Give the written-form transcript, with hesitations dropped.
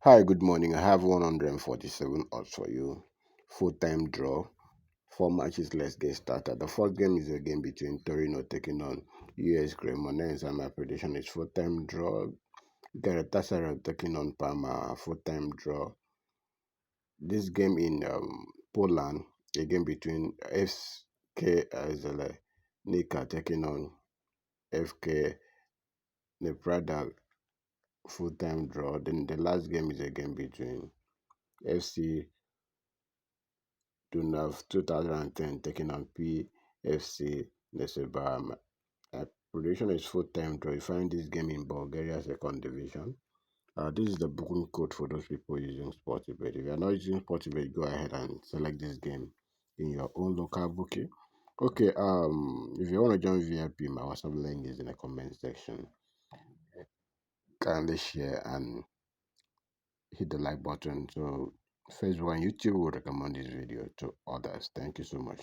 Hi, good morning. I have 147 odds for you. Full time draw. Four matches. Let's get started. The first game is a game between Torino taking on US Cremonese, and my prediction is full time draw. Galatasaray taking on Parma, full time draw. This game in Poland, a game between FK Nika taking on FK Neprada, full time draw. Then the last game is a game between FC Dunaf 2010 taking on PFC Neseba. My prediction is full time draw. You find this game in Bulgaria second division. This is the booking code for those people using Sportybet. If you are not using Sportybet, go ahead and select this game in your own local bookie. Okay, if you want to join VIP, my WhatsApp link is in the comment section. Kindly share and hit the like button. So Facebook and YouTube will recommend this video to others. Thank you so much.